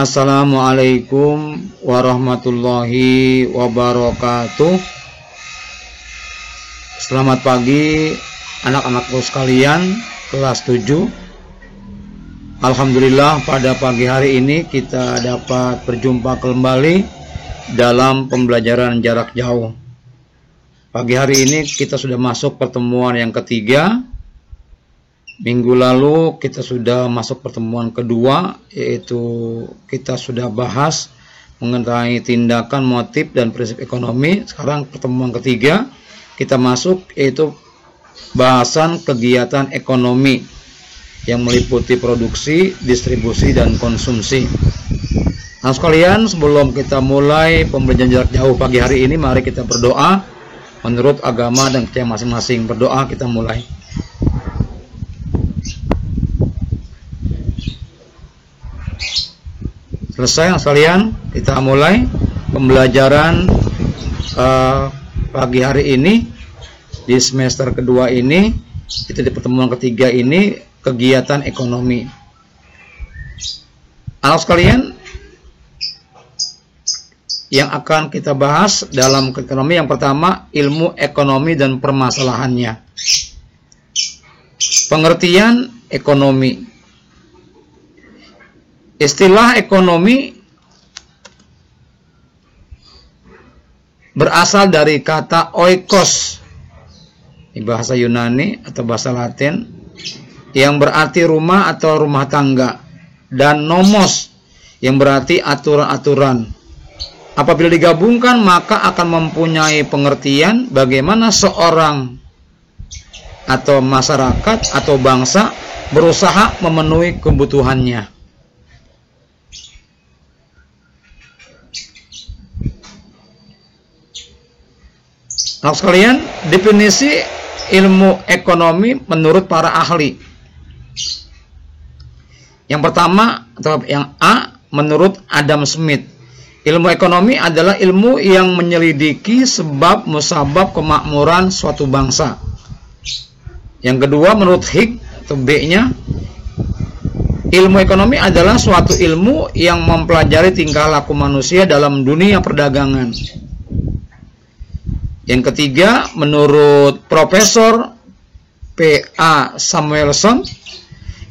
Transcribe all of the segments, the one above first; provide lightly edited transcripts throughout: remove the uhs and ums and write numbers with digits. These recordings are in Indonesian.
Assalamualaikum warahmatullahi wabarakatuh. Selamat pagi anak-anakku sekalian kelas 7. Alhamdulillah pada pagi hari ini kita dapat berjumpa kembali dalam pembelajaran jarak jauh. Pagi hari ini kita sudah masuk pertemuan yang ketiga. Minggu lalu kita sudah masuk pertemuan kedua, yaitu kita sudah bahas mengenai tindakan, motif, dan prinsip ekonomi. Sekarang pertemuan ketiga kita masuk, yaitu bahasan kegiatan ekonomi yang meliputi produksi, distribusi, dan konsumsi. Nah sekalian, sebelum kita mulai pembelajaran jarak jauh pagi hari ini, mari kita berdoa menurut agama dan percaya masing-masing. Berdoa, kita mulai. Selesai sekalian, kita mulai pembelajaran pagi hari ini di semester kedua ini. Kita di pertemuan ketiga ini kegiatan ekonomi. Anak sekalian, yang akan kita bahas dalam ekonomi yang pertama, ilmu ekonomi dan permasalahannya. Pengertian ekonomi. Istilah ekonomi berasal dari kata oikos, ini bahasa Yunani atau bahasa Latin, yang berarti rumah atau rumah tangga, dan nomos yang berarti aturan-aturan. Apabila digabungkan maka akan mempunyai pengertian bagaimana seorang atau masyarakat atau bangsa berusaha memenuhi kebutuhannya. Nah sekalian, definisi ilmu ekonomi menurut para ahli. Yang pertama atau yang A, menurut Adam Smith, ilmu ekonomi adalah ilmu yang menyelidiki sebab musabab kemakmuran suatu bangsa. Yang kedua, menurut Higg atau B-nya, ilmu ekonomi adalah suatu ilmu yang mempelajari tingkah laku manusia dalam dunia perdagangan. Yang ketiga, menurut Profesor P.A. Samuelson,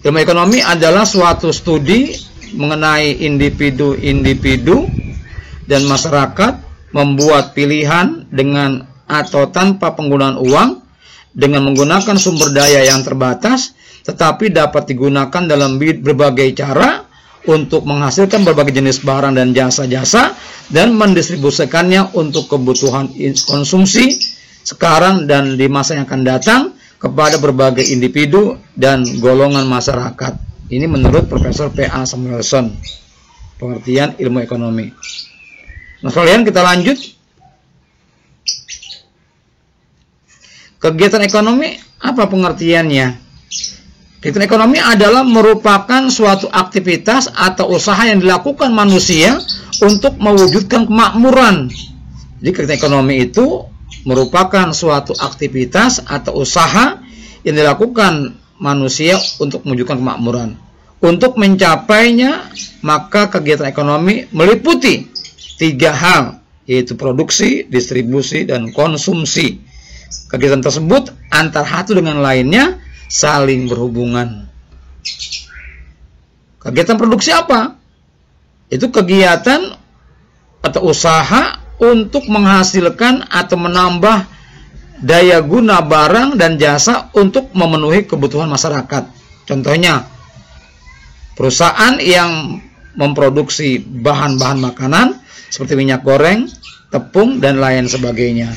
ilmu ekonomi adalah suatu studi mengenai individu-individu dan masyarakat membuat pilihan dengan atau tanpa penggunaan uang, dengan menggunakan sumber daya yang terbatas, tetapi dapat digunakan dalam berbagai cara untuk menghasilkan berbagai jenis barang dan jasa-jasa dan mendistribusikannya untuk kebutuhan konsumsi sekarang dan di masa yang akan datang kepada berbagai individu dan golongan masyarakat. Ini menurut Profesor P.A. Samuelson, pengertian ilmu ekonomi. Nah, kalian kita lanjut. Kegiatan ekonomi apa pengertiannya? Kegiatan ekonomi adalah merupakan suatu aktivitas atau usaha yang dilakukan manusia untuk mewujudkan kemakmuran. Jadi kegiatan ekonomi itu merupakan suatu aktivitas atau usaha yang dilakukan manusia untuk mewujudkan kemakmuran. Untuk mencapainya, maka kegiatan ekonomi meliputi 3 hal, yaitu produksi, distribusi, dan konsumsi. Kegiatan tersebut antara satu dengan lainnya saling berhubungan. Kegiatan produksi apa? Itu kegiatan atau usaha untuk menghasilkan atau menambah daya guna barang dan jasa untuk memenuhi kebutuhan masyarakat. Contohnya, perusahaan yang memproduksi bahan-bahan makanan seperti minyak goreng, tepung, dan lain sebagainya.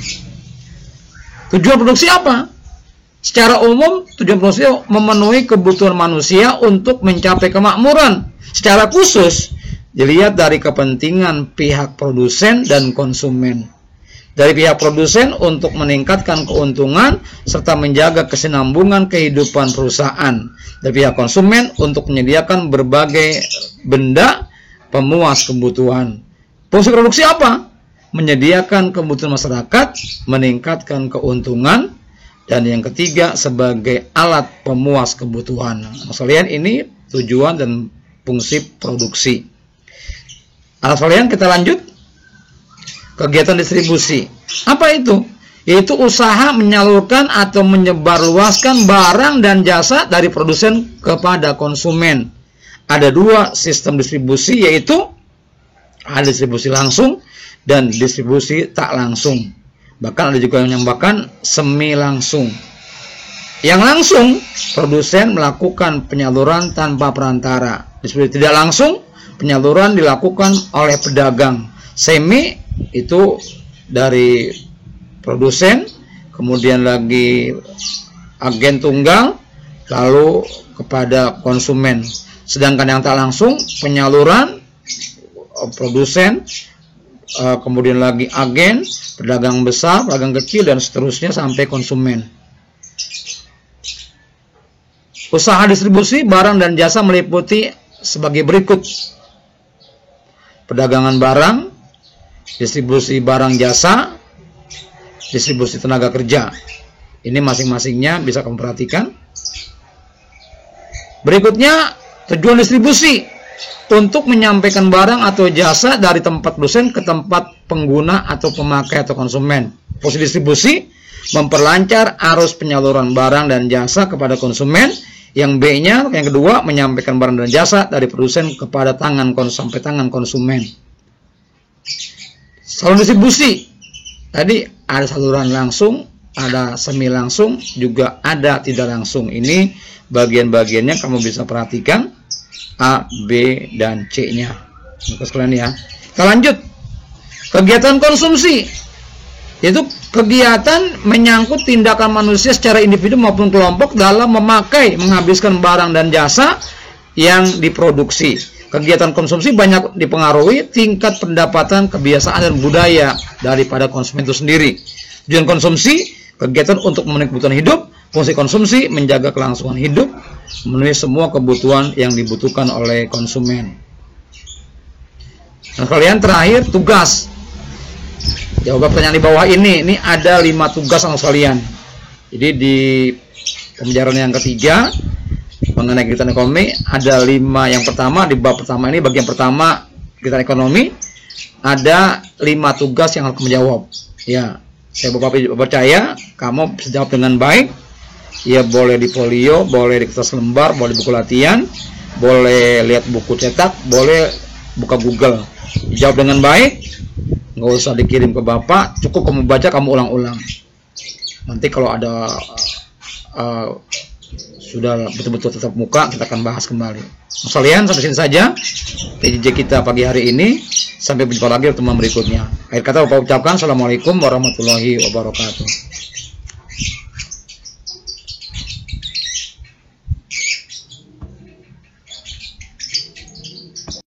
Tujuan produksi apa? Secara umum, tujuan produksi memenuhi kebutuhan manusia untuk mencapai kemakmuran. Secara khusus, dilihat dari kepentingan pihak produsen dan konsumen. Dari pihak produsen untuk meningkatkan keuntungan serta menjaga kesinambungan kehidupan perusahaan. Dari pihak konsumen untuk menyediakan berbagai benda pemuas kebutuhan. Fungsi produksi apa? Menyediakan kebutuhan masyarakat, meningkatkan keuntungan, dan yang ketiga sebagai alat pemuas kebutuhan. Sekalian, ini tujuan dan fungsi produksi. Anak sekalian, kita lanjut. Kegiatan distribusi. Apa itu? Yaitu usaha menyalurkan atau menyebarluaskan barang dan jasa dari produsen kepada konsumen. Ada dua sistem distribusi, yaitu ada distribusi langsung dan distribusi tak langsung. Bahkan ada juga yang menambahkan semi langsung. Yang langsung, produsen melakukan penyaluran tanpa perantara. Distribusi tidak langsung, penyaluran dilakukan oleh pedagang. Semi itu dari produsen, kemudian lagi agen tunggal, lalu kepada konsumen. Sedangkan yang tak langsung, penyaluran produsen, kemudian lagi agen, pedagang besar, pedagang kecil, dan seterusnya sampai konsumen. Usaha distribusi barang dan jasa meliputi sebagai berikut: perdagangan barang, distribusi barang jasa, distribusi tenaga kerja. Ini masing-masingnya bisa kamu perhatikan. Berikutnya, tujuan distribusi untuk menyampaikan barang atau jasa dari tempat produsen ke tempat pengguna atau pemakai atau konsumen. Fungsi distribusi memperlancar arus penyaluran barang dan jasa kepada konsumen. Yang B-nya, yang kedua, menyampaikan barang dan jasa dari produsen kepada sampai tangan konsumen. Saluran distribusi tadi ada saluran langsung, ada semi langsung, juga ada tidak langsung. Ini bagian-bagiannya kamu bisa perhatikan, A, B, dan C-nya. Sekalian ya. Kita lanjut. Kegiatan konsumsi, yaitu kegiatan menyangkut tindakan manusia secara individu maupun kelompok dalam memakai, menghabiskan barang dan jasa yang diproduksi. Kegiatan konsumsi banyak dipengaruhi tingkat pendapatan, kebiasaan, dan budaya daripada konsumen itu sendiri. Tujuan konsumsi, kegiatan untuk memenuhi kebutuhan hidup. Fungsi konsumsi, menjaga kelangsungan hidup, memenuhi semua kebutuhan yang dibutuhkan oleh konsumen. Nah, kalian terakhir, tugas. Jawab pertanyaan di bawah ini ada 5 tugas anak sekalian. Jadi di pembelajaran yang ketiga mengenai kegiatan ekonomi ada 5. Yang pertama, di bab pertama ini, bagian pertama kegiatan ekonomi, ada 5 tugas yang harus kamu jawab. Ya, saya percaya kamu bisa jawab dengan baik. Ya, boleh di folio, boleh di kertas lembar, boleh di buku latihan, boleh lihat buku cetak, boleh buka Google. Jawab dengan baik. Nggak usah dikirim ke bapak, cukup kamu baca, kamu ulang-ulang. Nanti kalau ada sudah betul-betul tetap muka, kita akan bahas kembali. Sekalian, sampai sini saja TJJ kita pagi hari ini. Sampai berjumpa lagi pertemuan berikutnya. Akhir kata Bapak ucapkan, Assalamualaikum warahmatullahi wabarakatuh.